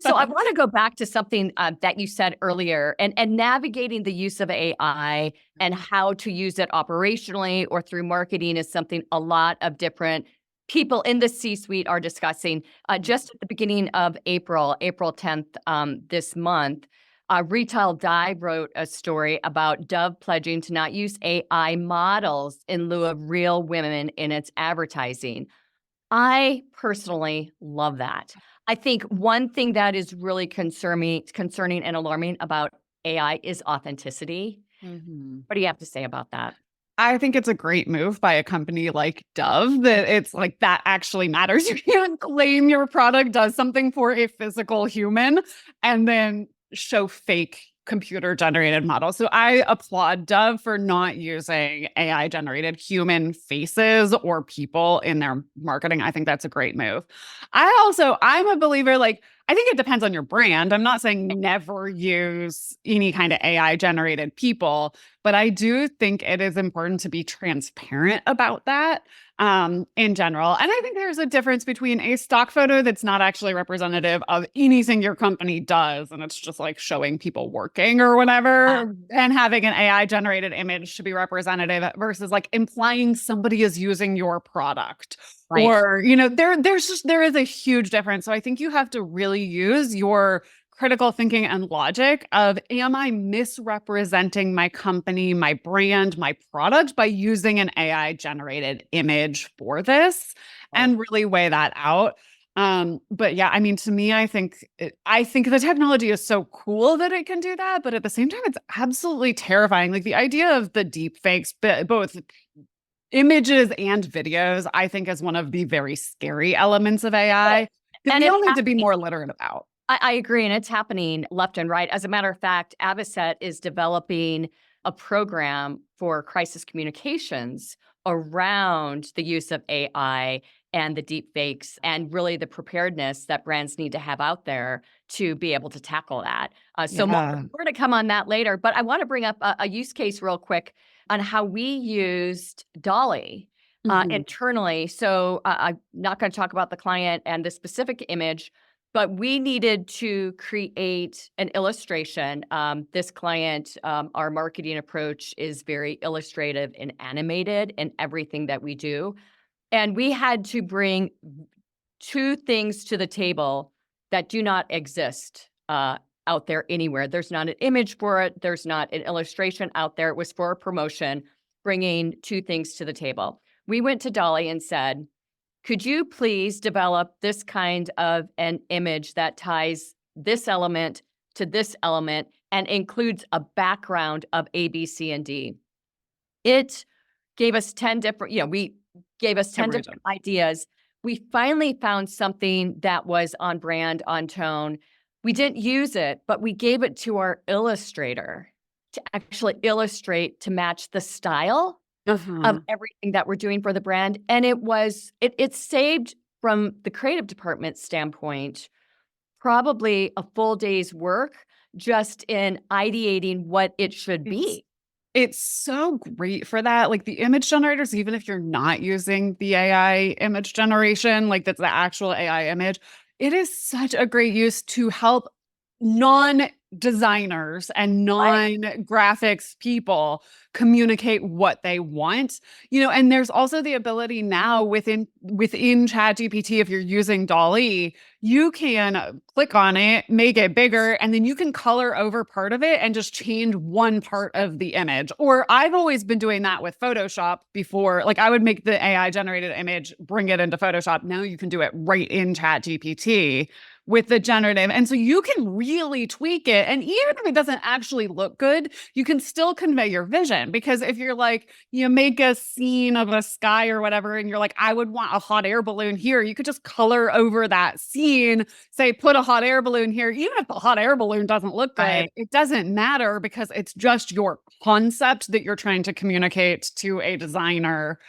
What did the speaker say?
So I want to go back to something that you said earlier, and navigating the use of AI and how to use it operationally or through marketing is something a lot of different people in the C-suite are discussing. Just at the beginning of April 10th, this month, Retail Dive wrote a story about Dove pledging to not use AI models in lieu of real women in its advertising. I personally love that. I think one thing that is really concerning and alarming about AI is authenticity. Mhm. What do you have to say about that? I think it's a great move by a company like Dove that it's like that actually matters. You can't claim your product does something for a physical human and then show fake computer generated models. So I applaud Dove for not using AI generated human faces or people in their marketing. I think that's a great move. I'm a believer, like, I think it depends on your brand. I'm not saying never use any kind of AI generated people, but I do think it is important to be transparent about that in general. And I think there's a difference between a stock photo that's not actually representative of anything your company does, and it's just like showing people working or whatever, and having an AI generated image to be representative versus like implying somebody is using your product. Right. Or, there is a huge difference. So I think you have to really use your critical thinking and logic of, am I misrepresenting my company, my brand, my product by using an AI generated image for this, and really weigh that out. But yeah, I mean, to me, I think the technology is so cool that it can do that, but at the same time, it's absolutely terrifying. Like the idea of the deep fakes, both images and videos, I think is one of the very scary elements of AI that And we it's all need to be happening. more literate about. I agree, and it's happening left and right. As a matter of fact, Avocet is developing a program for crisis communications around the use of AI and the deep fakes and really the preparedness that brands need to have out there to be able to tackle that. So Yeah. more to come on that later, but I want to bring up a use case real quick on how we used Dolly Mhm. internally. So I'm not going to talk about the client and the specific image, but we needed to create an illustration. This client, our marketing approach is very illustrative and animated in everything that we do. And we had to bring two things to the table that do not exist out there anywhere. There's not an image for it. There's not an illustration out there. It was for a promotion, bringing two things to the table. We went to Dolly and said, could you please develop this kind of an image that ties this element to this element and includes a background of A, B, C, and D? It gave us 10 different, we gave us 10 different ideas. We finally found something that was on brand, on tone. We didn't use it, but we gave it to our illustrator to actually illustrate to match the style of everything that we're doing for the brand. And it saved, from the creative department standpoint, probably a full day's work just in ideating what it should be. It's so great for that. Like the image generators, even if you're not using the AI image generation, like that's the actual AI image, it is such a great use to help non-designers and non-graphics people communicate what they want. And there's also the ability now within ChatGPT, if you're using Dolly, you can click on it, make it bigger, and then you can color over part of it and just change one part of the image. Or I've always been doing that with Photoshop before. Like I would make the AI generated image, bring it into Photoshop. Now you can do it right in ChatGPT with the generative. And so you can really tweak it. And even if it doesn't actually look good, you can still convey your vision. Because if you're like, you make a scene of a sky or whatever, and you're like, I would want a hot air balloon here, you could just color over that scene, say, put a hot air balloon here. Even if the hot air balloon doesn't look good, it doesn't matter because it's just your concept that you're trying to communicate to a designer.